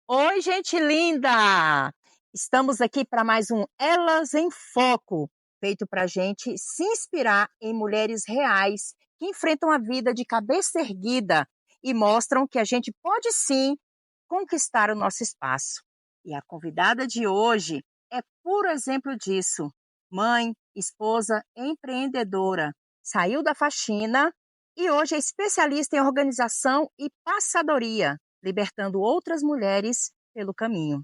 Oi, gente linda! Estamos aqui para mais um Elas em Foco, feito para a gente se inspirar em mulheres reais que enfrentam a vida de cabeça erguida e mostram que a gente pode sim conquistar o nosso espaço. E a convidada de hoje é puro exemplo disso. Mãe, esposa, empreendedora, saiu da faxina e hoje é especialista em organização e passadoria, libertando outras mulheres pelo caminho.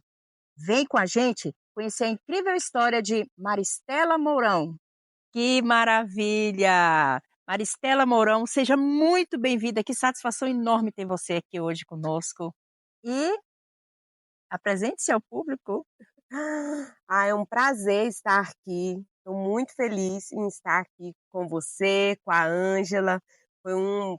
Vem com a gente conhecer a incrível história de Maristela Mourão. Que maravilha! Maristela Mourão, seja muito bem-vinda. Que satisfação enorme ter você aqui hoje conosco. E apresente-se ao público. É um prazer estar aqui. Estou muito feliz em estar aqui com você, com a Ângela. Foi um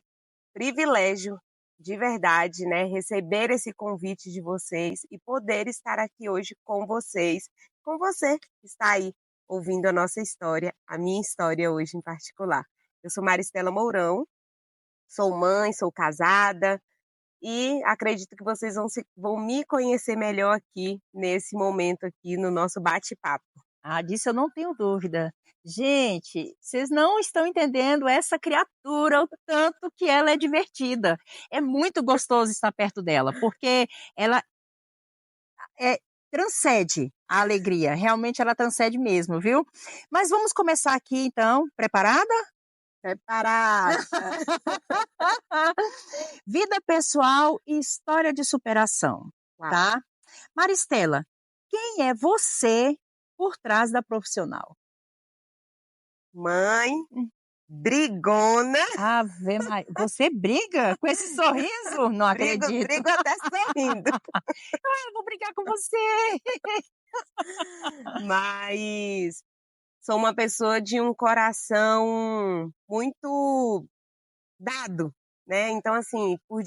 privilégio, de verdade, né, receber esse convite de vocês e poder estar aqui hoje com vocês, com você que está aí ouvindo a nossa história, a minha história hoje em particular. Eu sou Maristela Mourão, sou mãe, sou casada, e acredito que vocês vão me conhecer melhor aqui, nesse momento aqui, no nosso bate-papo. Ah, disso eu não tenho dúvida. Gente, vocês não estão entendendo essa criatura, o tanto que ela é divertida. É muito gostoso estar perto dela, porque ela é, transcende a alegria. Realmente ela transcende mesmo, viu? Mas vamos começar aqui então. Preparada? Preparada! Vida pessoal e história de superação, Uau! tá? Maristela, quem é você por trás da profissional? Mãe, brigona, Ave Maria, você briga com esse sorriso? Não acredito. brigo até sorrindo, Eu vou brigar com você. mas sou uma pessoa de um coração muito dado, né, então assim, por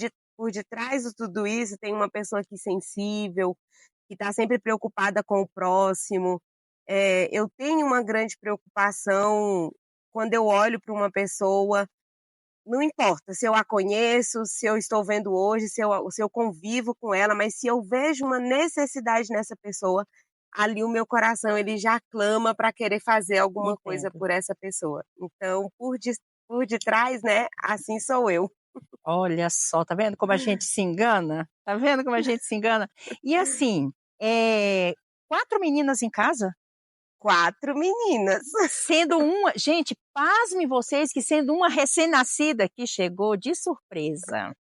detrás de tudo isso tem uma pessoa aqui sensível, que está sempre preocupada com o próximo. Eu tenho uma grande preocupação quando eu olho para uma pessoa, não importa se eu a conheço, se eu estou vendo hoje, se eu convivo com ela, mas se eu vejo uma necessidade nessa pessoa, ali o meu coração ele já clama para querer fazer alguma coisa Entendo. por essa pessoa. Então, por detrás, né, assim sou eu. Olha só, tá vendo como a gente se engana? Tá vendo como a gente se engana? E assim, 4 meninas em casa? 4 meninas. Sendo uma gente, pasmem vocês que sendo uma recém-nascida que chegou de surpresa.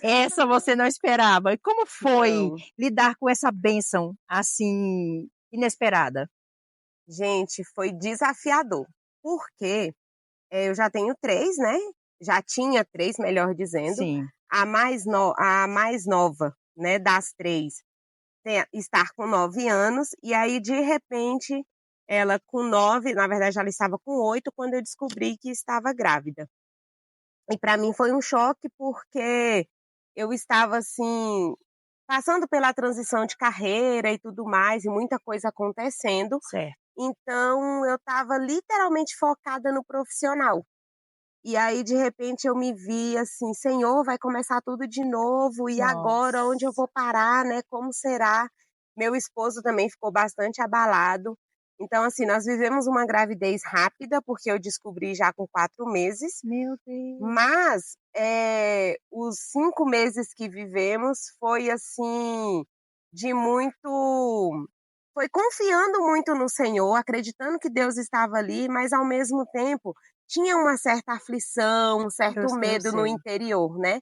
Essa você não esperava. E como foi Não. lidar com essa bênção, assim, inesperada? Gente, foi desafiador, porque, eu já tenho 3, né, já tinha 3, melhor dizendo, Sim, a mais nova, né, das 3 estar com 9 anos, e aí de repente, ela com 9, na verdade ela estava com 8 quando eu descobri que estava grávida. E para mim foi um choque, porque eu estava, assim, passando pela transição de carreira e tudo mais, e muita coisa acontecendo, certo. então eu estava literalmente focada no profissional. E aí, de repente, eu me vi assim: "Senhor, vai começar tudo de novo, e agora onde eu Nossa. vou parar, né, como será?". Meu esposo também ficou bastante abalado. Então, assim, nós vivemos uma gravidez rápida, porque eu descobri já com 4 meses, Meu Deus. mas, os 5 meses que vivemos foi assim, de muito foi confiando muito no Senhor, acreditando que Deus estava ali, mas ao mesmo tempo tinha uma certa aflição, um certo Eu medo no sei, interior, né.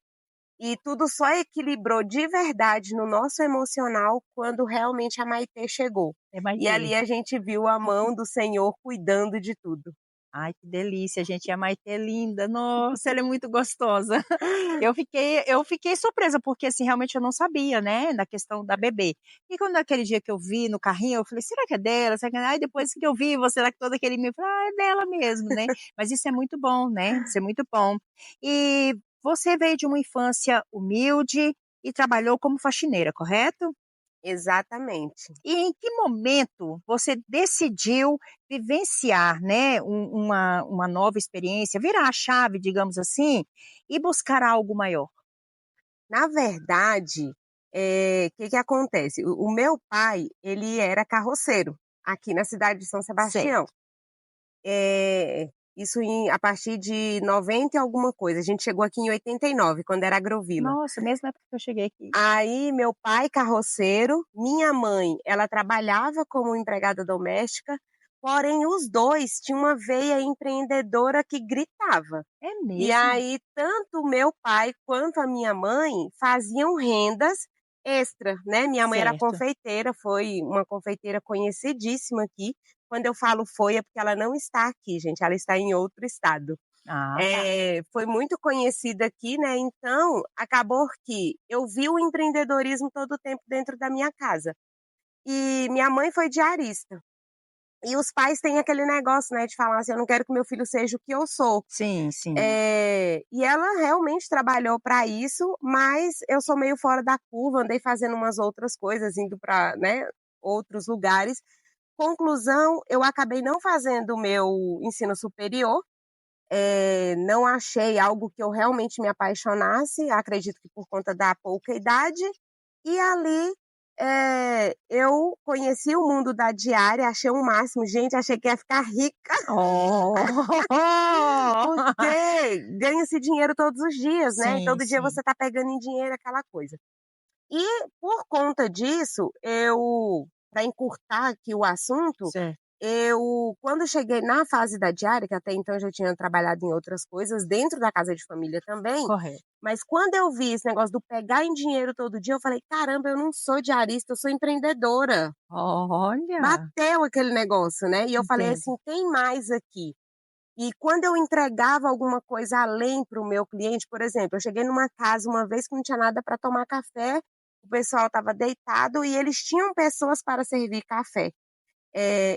E tudo só equilibrou de verdade no nosso emocional quando realmente a Maitê chegou. é mais E ali ter. a gente viu a mão do Senhor cuidando de tudo. Ai, que delícia, gente, a Maitê é linda, nossa, ela é muito gostosa. Eu fiquei surpresa, porque, assim, realmente eu não sabia, né, da questão da bebê. E quando naquele dia que eu vi no carrinho, eu falei: "Será que é dela? Será que é", aí depois que eu vi você lá com todo aquele mimo, eu falei: "Ah, é dela mesmo, né". Mas isso é muito bom, né, isso é muito bom. E você veio de uma infância humilde e trabalhou como faxineira, correto? Exatamente. E em que momento você decidiu vivenciar, né, uma nova experiência, virar a chave, digamos assim, e buscar algo maior? Na verdade, Que acontece? O meu pai, ele era carroceiro aqui na cidade de São Sebastião. Certo. Isso a partir de 90 e alguma coisa. A gente chegou aqui em 89, quando era Agrovila. Nossa, mesma época que eu cheguei aqui. Aí, meu pai, carroceiro, minha mãe, ela trabalhava como empregada doméstica, porém os dois tinham uma veia empreendedora que gritava. É E mesmo? aí, tanto o meu pai quanto a minha mãe faziam rendas extra, né? Minha mãe era Certo. confeiteira, foi uma confeiteira conhecidíssima aqui. Quando eu falo foi, é porque ela não está aqui, gente, ela está em outro estado. Ah, tá. Foi muito conhecida aqui, né, então acabou que eu vi o empreendedorismo todo o tempo dentro da minha casa. E minha mãe foi diarista. E os pais têm aquele negócio, né, de falar assim: "Eu não quero que meu filho seja o que eu sou". Sim, sim. E ela realmente trabalhou para isso, mas eu sou meio fora da curva, andei fazendo umas outras coisas, indo para, né, outros lugares. Conclusão, eu acabei não fazendo o meu ensino superior, não achei algo que eu realmente me apaixonasse, acredito que por conta da pouca idade, e ali, eu conheci o mundo da diária, achei o máximo, gente, achei que ia ficar rica, Oh! porque ganha-se dinheiro todos os dias, né, e Sim, todo dia sim. você tá pegando em dinheiro aquela coisa. E por conta disso, para encurtar aqui o assunto, Certo. quando cheguei na fase da diária, que até então eu já tinha trabalhado em outras coisas, dentro da casa de família também, Correto. mas quando eu vi esse negócio do pegar em dinheiro todo dia, eu falei: "Caramba, eu não sou diarista, eu sou empreendedora". Olha, Bateu aquele negócio, né, e eu falei entendo. assim: "Tem mais aqui". E quando eu entregava alguma coisa além para o meu cliente, por exemplo, eu cheguei numa casa uma vez que não tinha nada para tomar café, o pessoal estava deitado e eles tinham pessoas para servir café.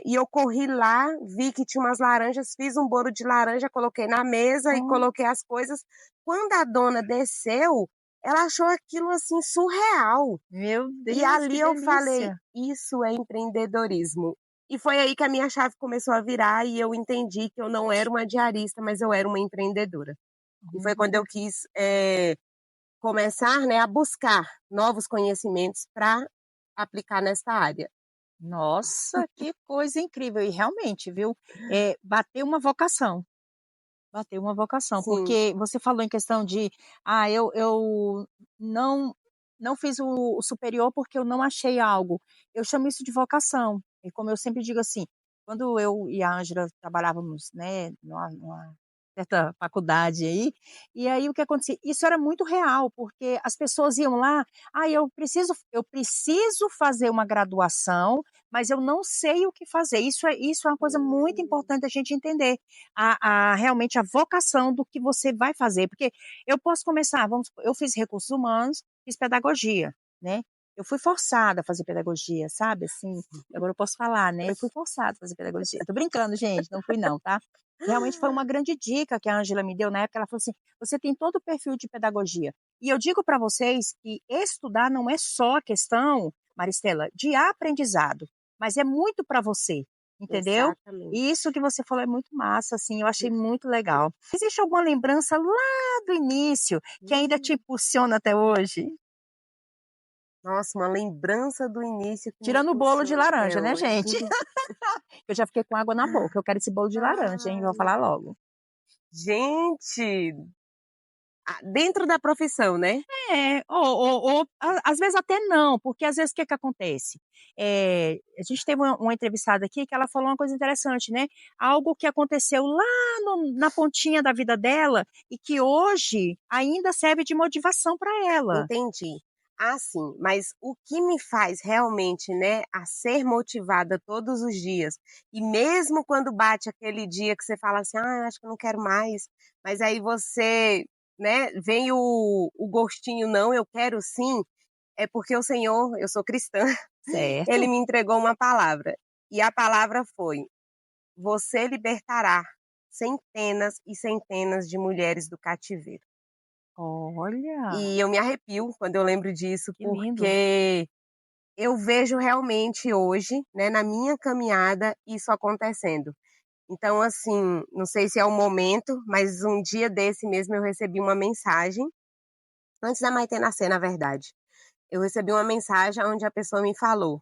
E eu corri lá, vi que tinha umas laranjas, fiz um bolo de laranja, coloquei na mesa e Oh, coloquei as coisas. Quando a dona desceu, ela achou aquilo, assim, surreal. meu E Deus, que ali eu falei: delícia. "Isso é empreendedorismo". E foi aí que a minha chave começou a virar e eu entendi que eu não era uma diarista, mas eu era uma empreendedora. E foi quando eu Olha. quis, começar, né, a buscar novos conhecimentos para aplicar nessa área. Nossa, que coisa incrível. E realmente, viu, bateu uma vocação. Bateu uma vocação, Sim, porque você falou em questão de: "Ah, eu não não fiz o superior porque eu não achei algo". Eu chamo isso de vocação. E como eu sempre digo assim, quando eu e a Ângela trabalhávamos, né, numa certa faculdade aí, e aí o que acontecia? Isso era muito real, porque as pessoas iam lá: "Ah, eu preciso fazer uma graduação, mas eu não sei o que fazer". Isso é uma coisa muito importante a gente entender realmente a vocação do que você vai fazer, porque eu posso começar, vamos supor, eu fiz recursos humanos, fiz pedagogia, né, eu fui forçada a fazer pedagogia, sabe, assim, agora eu posso falar, né, eu fui forçada a fazer pedagogia. Tô brincando, gente, não fui não, tá. Realmente foi uma grande dica que a Ângela me deu na época, ela falou assim: "Você tem todo o perfil de pedagogia". E eu digo para vocês que estudar não é só a questão, Maristela, de aprendizado, mas é muito para você, entendeu? exatamente. E isso que você falou é muito massa, assim, eu achei muito legal. Existe alguma lembrança lá do início que ainda te Hum. impulsiona até hoje? Nossa, uma lembrança do início que me Tirando o bolo de impulsiona até laranja, né, hoje. gente? Eu já fiquei com água na boca, eu quero esse bolo de laranja, hein, vou Ai, falar logo. gente, dentro da profissão, né? É, ou às vezes até não, porque às vezes o que que acontece? A gente teve uma entrevistada aqui que ela falou uma coisa interessante, né, algo que aconteceu lá na pontinha da vida dela e que hoje ainda serve de motivação para ela. Entendi. Ah, sim, mas o que me faz realmente, né, a ser motivada todos os dias, e mesmo quando bate aquele dia que você fala assim: "Ah, acho que eu não quero mais", mas aí você, né, vem o gostinho: "Não, eu quero sim", é porque o Senhor, eu sou cristã, ele Certo? me entregou uma palavra, e a palavra foi: "Você libertará centenas e centenas de mulheres do cativeiro". Olha, E eu me arrepio quando eu lembro disso, que lindo. porque eu vejo realmente hoje, né, na minha caminhada, isso acontecendo. Então, assim, não sei se é o momento, mas um dia desse mesmo eu recebi uma mensagem, antes da Maitê nascer, na verdade. Eu recebi uma mensagem onde a pessoa me falou: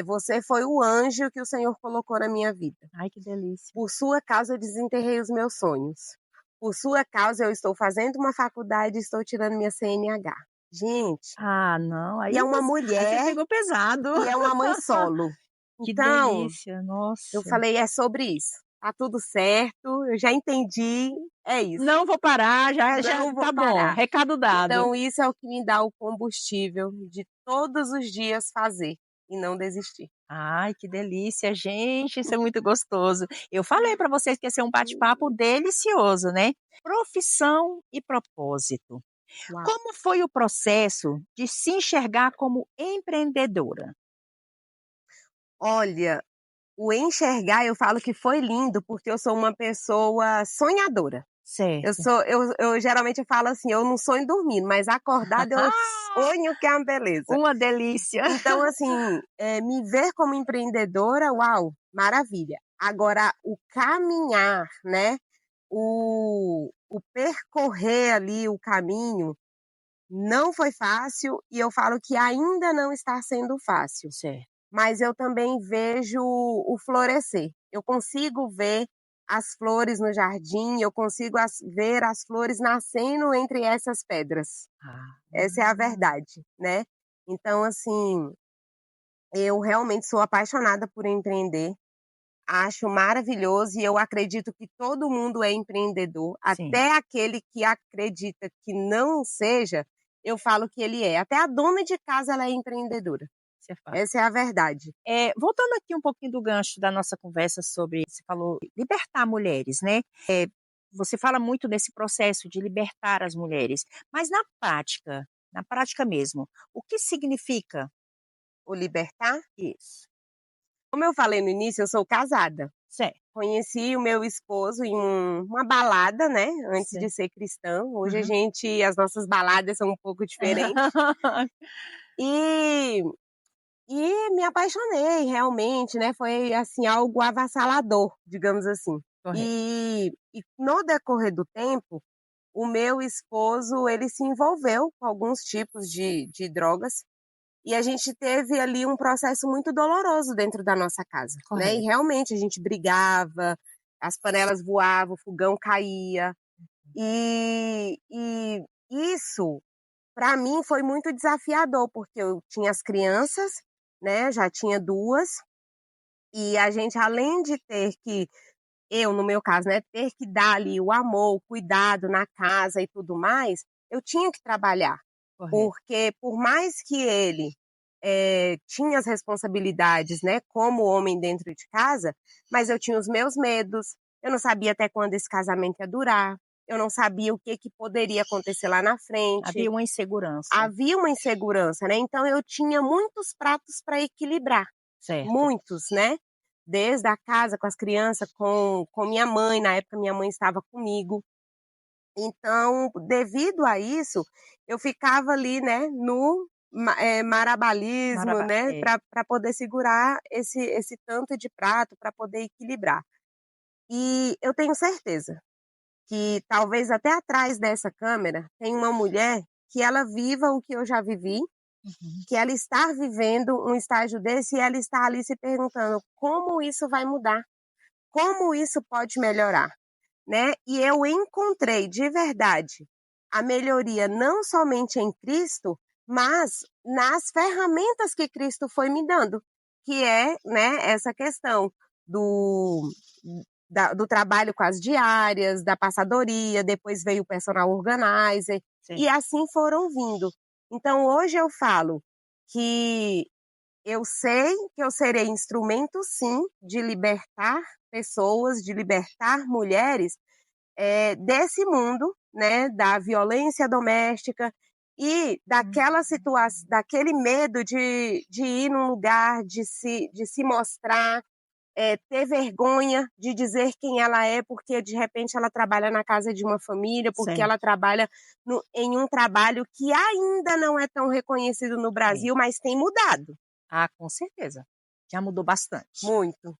"Você foi o anjo que o Senhor colocou na minha vida. Ai, que delícia. Por sua causa eu desenterrei os meus sonhos. Por sua causa eu estou fazendo uma faculdade e estou tirando minha CNH". Gente, Ah, não, e é uma aí você mulher pegou pesado. e é uma mãe solo. Que Então, delícia, eu nossa. falei: "É sobre isso. Tá tudo certo, eu já entendi, é isso, Não vou parar, já não vou tá bom, parar". recado dado. Então isso é o que me dá o combustível de todos os dias fazer e não desistir. Ai, que delícia, gente, isso é muito gostoso. Eu falei para vocês que ia ser um bate-papo delicioso, né. Profissão e propósito. Uau! Como foi o processo de se enxergar como empreendedora? Olha, o enxergar eu falo que foi lindo, porque eu sou uma pessoa sonhadora. Certo. Eu geralmente falo assim: "Eu não sonho dormindo, mas acordada eu sonho que é uma beleza". Uma delícia. Então assim, me ver como empreendedora, uau, maravilha. Agora o caminhar, né, o percorrer ali o caminho, não foi fácil e eu falo que ainda não está sendo fácil, Certo. mas eu também vejo o florescer. Eu consigo ver as flores no jardim, eu consigo ver as flores nascendo entre essas pedras. Ah. Essa é a verdade, né. Então assim, eu realmente sou apaixonada por empreender, acho maravilhoso e eu acredito que todo mundo é empreendedor, Sim, até aquele que acredita que não seja, eu falo que ele é. Até a dona de casa ela é empreendedora, isso é fato. essa é a verdade. Voltando aqui um pouquinho do gancho da nossa conversa sobre você falou libertar mulheres, né. Você fala muito nesse processo de libertar as mulheres, mas na prática mesmo, o que significa O libertar, isso? como eu falei no início, eu sou casada. Certo. Conheci o meu esposo em uma balada, né, antes de Cer ser cristã. Hoje a uhum. gente as nossas baladas são um pouco diferentes. E me apaixonei realmente, né, foi, assim, algo avassalador, digamos assim. Correto. E no decorrer do tempo, o meu esposo, ele se envolveu com alguns tipos de drogas, e a gente teve ali um processo muito doloroso dentro da nossa casa, né, e Correto. realmente a gente brigava, as panelas voavam, o fogão caía, e isso para mim foi muito desafiador, porque eu tinha as crianças, né, já tinha 2 e a gente além de ter que eu no meu caso, né, ter que dar ali o amor, o cuidado na casa e tudo mais, eu tinha que trabalhar, Correto. porque por mais que ele, tinha as responsabilidades, né, como homem dentro de casa, mas eu tinha os meus medos, eu não sabia até quando esse casamento ia durar, eu não sabia o que que poderia acontecer lá na frente. Havia uma insegurança. Havia uma insegurança, né, então eu tinha muitos pratos para equilibrar, Certo. muitos, né, desde a casa com as crianças, com minha mãe, na época minha mãe estava comigo. Então, devido a isso, eu ficava ali, né, no marabalismo, Maraba né, para poder segurar esse tanto de prato, para poder equilibrar. E eu tenho certeza que talvez até atrás dessa câmera tem uma mulher que ela viva o que eu já vivi, uhum. que ela está vivendo um estágio desse e ela está ali se perguntando como isso vai mudar, como isso pode melhorar, né? E eu encontrei de verdade a melhoria não somente em Cristo, mas nas ferramentas que Cristo foi me dando, que é, né, essa questão do do trabalho com as diárias, da passadoria, depois veio o personal organizer, Sim. e assim foram vindo. Então hoje eu falo que eu sei que eu serei instrumento sim de libertar pessoas, de libertar mulheres, desse mundo, né, da violência doméstica e Hum. daquela situação, daquele medo de ir num lugar, de se mostrar, ter vergonha de dizer quem ela é, porque de repente ela trabalha na casa de uma família, porque ela Certo. trabalha em um trabalho que ainda não é tão reconhecido no É. Brasil, mas tem mudado Ah, com certeza. Já mudou bastante. muito.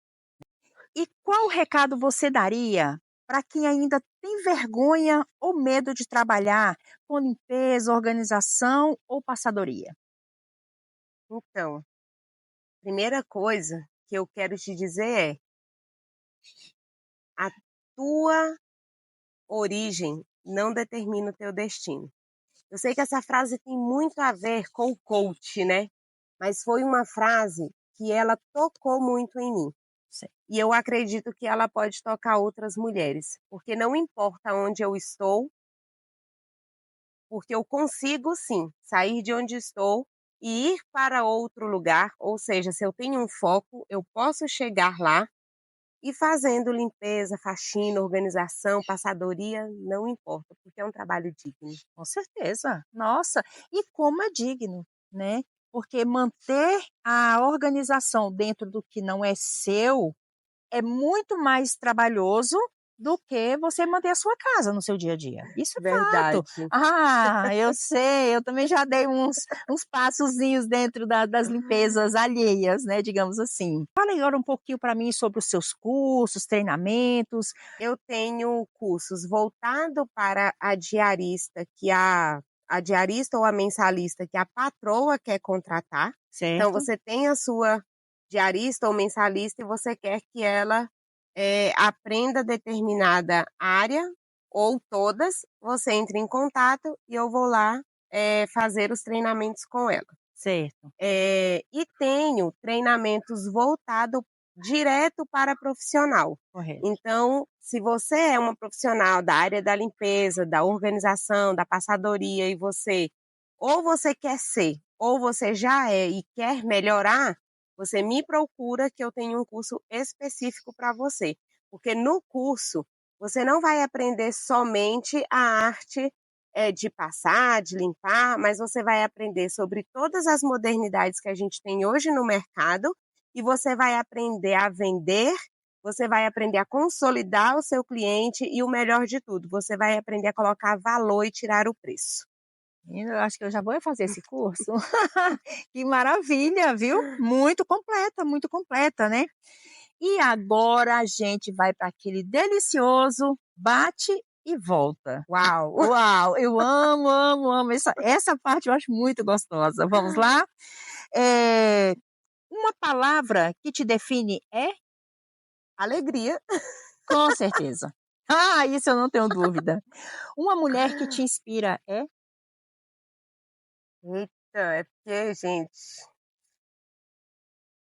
E qual recado você daria para quem ainda tem vergonha ou medo de trabalhar com limpeza, organização ou passadoria? Então, primeira coisa que eu quero te dizer é: a tua origem não determina o teu destino. Eu sei que essa frase tem muito a ver com o coach, né? Mas foi uma frase que ela tocou muito em mim. Sim. E eu acredito que ela pode tocar outras mulheres, porque não importa onde eu estou, porque eu consigo sim sair de onde estou e ir para outro lugar, ou seja, se eu tenho um foco, eu posso chegar lá e fazendo limpeza, faxina, organização, passadoria, não importa, porque é um trabalho digno. Com certeza. Nossa, e como é digno, né? Porque manter a organização dentro do que não é seu é muito mais trabalhoso do que você manter a sua casa no seu dia a dia. Isso é fato. Verdade. Ah, eu sei, eu também já dei uns passozinhos dentro das limpezas alheias, né, digamos assim. Fala agora um pouquinho para mim sobre os seus cursos, treinamentos. Eu tenho cursos voltado para a diarista, que a diarista ou a mensalista que a patroa quer contratar. Então Certo? você tem a sua diarista ou mensalista e você quer que ela, aprenda determinada área ou todas, você entra em contato e eu vou lá, fazer os treinamentos com ela. Certo. E tenho treinamentos voltado direto para profissional. Correto. Então, se você é uma profissional da área da limpeza, da organização, da passadoria e você ou você quer ser, ou você já é e quer melhorar, você me procura que eu tenho um curso específico para você. Porque no curso, você não vai aprender somente a arte de passar, de limpar, mas você vai aprender sobre todas as modernidades que a gente tem hoje no mercado e você vai aprender a vender, você vai aprender a consolidar o seu cliente e o melhor de tudo, você vai aprender a colocar valor e tirar o preço. Menina, eu acho que eu já vou fazer esse curso. Que maravilha, viu? Muito completa, né? E agora a gente vai para aquele delicioso bate e volta. Uau! Uau, eu amo, amo, amo. Essa parte eu acho muito gostosa. Vamos lá? Eh, uma palavra que te define é? Alegria. Com certeza. Ah, isso eu não tenho dúvida. Uma mulher que te inspira é? Eita, é porque, gente,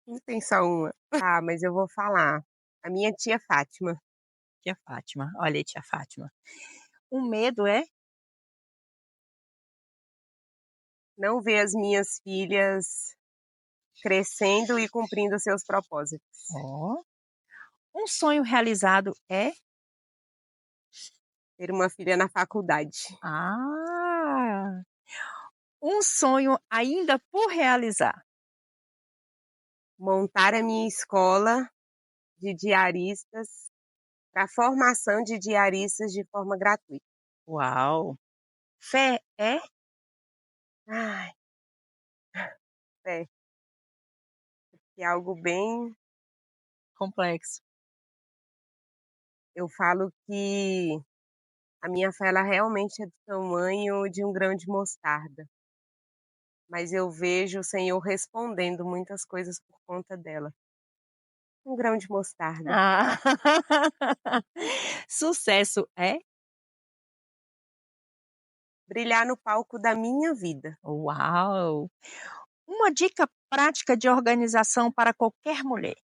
não tem só uma. Ah, mas eu vou falar. A minha tia Fátima. Tia Fátima. Olha aí, tia Fátima. O medo é? Não ver as minhas filhas crescendo e cumprindo seus propósitos. Ó. Um sonho realizado é? Ter uma filha na faculdade. Ah. Um sonho ainda por realizar. Montar a minha escola de diaristas para formação de diaristas de forma gratuita. Uau! Fé é? Ai, é, que é algo bem. Complexo. Eu falo que a minha fé ela realmente é do tamanho de um grão de mostarda, mas eu vejo o Senhor respondendo muitas coisas por conta dela. Um grão de mostarda. Ah. Sucesso é? Brilhar no palco da minha vida. Uau! Uma dica prática de organização para qualquer mulher.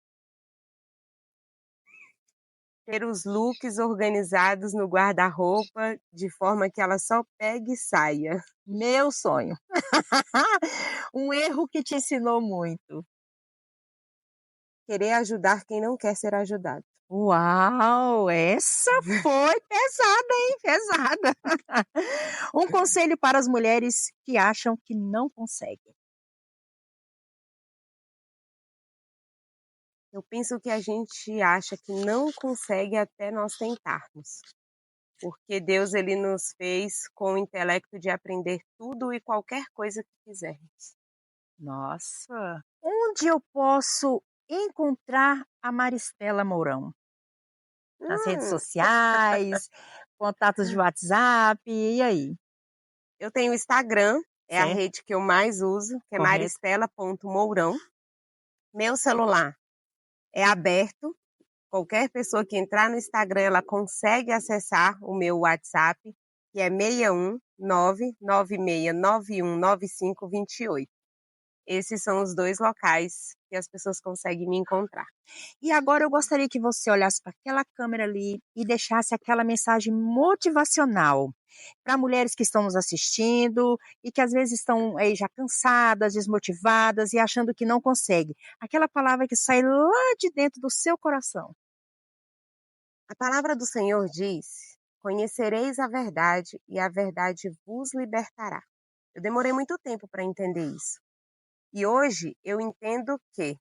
Ter os looks organizados no guarda-roupa de forma que ela só pegue e saia. Meu sonho. Um erro que te ensinou muito. Querer ajudar quem não quer ser ajudado. Uau, essa foi pesada, hein? Pesada. Um conselho para as mulheres que acham que não conseguem. Eu penso que a gente acha que não consegue até nós tentarmos. Porque Deus ele nos fez com o intelecto de aprender tudo e qualquer coisa que quisermos. Nossa. Onde eu posso encontrar a Maristela Mourão? Nas redes Hum, sociais, contatos de WhatsApp, e aí? eu tenho o Instagram, É a Certo, rede que eu mais uso, que é correto. maristela.mourão. Meu celular é aberto, qualquer pessoa que entrar no Instagram, ela consegue acessar o meu WhatsApp, que é 61996919528. Esses são os 2 locais que as pessoas conseguem me encontrar. E agora eu gostaria que você olhasse para aquela câmera ali e deixasse aquela mensagem motivacional para mulheres que estão nos assistindo e que às vezes estão aí já cansadas, desmotivadas e achando que não consegue. Aquela palavra que sai lá de dentro do seu coração. A palavra do Senhor diz: "Conhecereis a verdade e a verdade vos libertará". Eu demorei muito tempo para entender isso. E hoje eu entendo que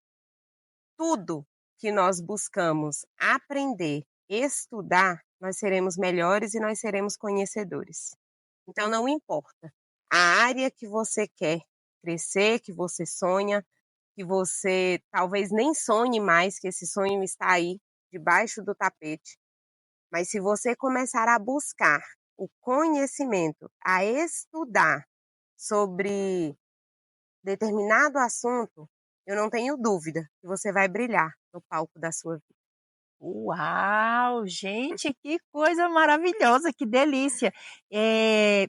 tudo que nós buscamos aprender, estudar, nós seremos melhores e nós seremos conhecedores. Então não importa a área que você quer crescer, que você sonha, que você talvez nem sonhe mais, que esse sonho está aí debaixo do tapete. Mas se você começar a buscar o conhecimento, a estudar sobre determinado assunto, eu não tenho dúvida que você vai brilhar no palco da sua vida. Uau, gente, que coisa maravilhosa, que delícia. Eh,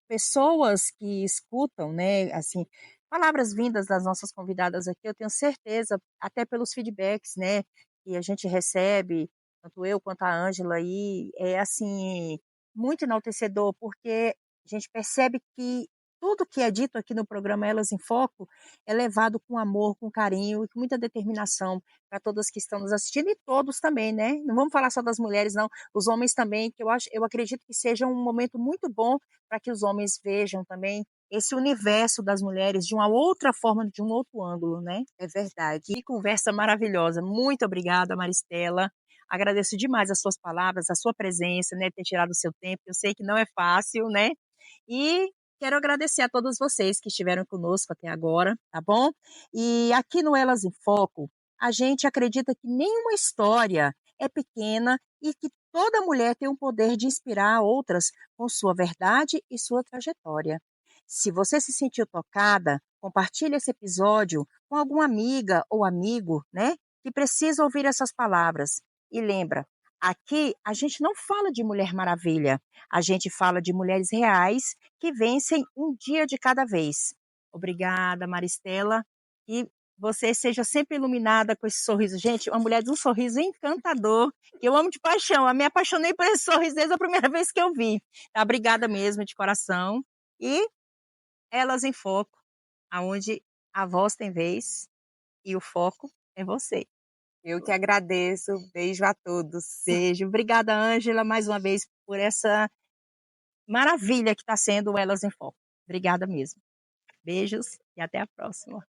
Pessoas que escutam, né, assim, palavras vindas das nossas convidadas aqui, eu tenho certeza, até pelos feedbacks, né, que a gente recebe, tanto eu quanto a Ângela aí, é assim, muito enaltecedor, porque a gente percebe que tudo que é dito aqui no programa Elas em Foco é levado com amor, com carinho e com muita determinação para todas que estão nos assistindo e todos também, né? Não vamos falar só das mulheres, não, os homens também, que eu acredito que seja um momento muito bom para que os homens vejam também esse universo das mulheres de uma outra forma, de um outro ângulo, né. É verdade. Que conversa maravilhosa. Muito obrigada, Maristela. Agradeço demais as suas palavras, a sua presença, né, ter tirado o seu tempo. Eu sei que não é fácil, né. E quero agradecer a todos vocês que estiveram conosco até agora, tá bom? E aqui no Elas em Foco, a gente acredita que nenhuma história é pequena e que toda mulher tem o poder de inspirar outras com sua verdade e sua trajetória. Se você se sentiu tocada, compartilhe esse episódio com alguma amiga ou amigo, né, que precisa ouvir essas palavras. E lembra, aqui a gente não fala de Mulher Maravilha, a gente fala de mulheres reais que vencem um dia de cada vez. Obrigada, Maristela, e você seja sempre iluminada com esse sorriso. Gente, uma mulher de um sorriso encantador, que eu amo de paixão. Eu me apaixonei por esse sorriso desde a primeira vez que eu vi. Tá? Obrigada mesmo, de coração. E Elas em Foco, aonde a voz tem vez e o foco é você. Eu que agradeço. Beijo a todos. Beijo. Obrigada, Ângela, mais uma vez por essa maravilha que está sendo o Elas em Foco. Obrigada mesmo. Beijos e até a próxima.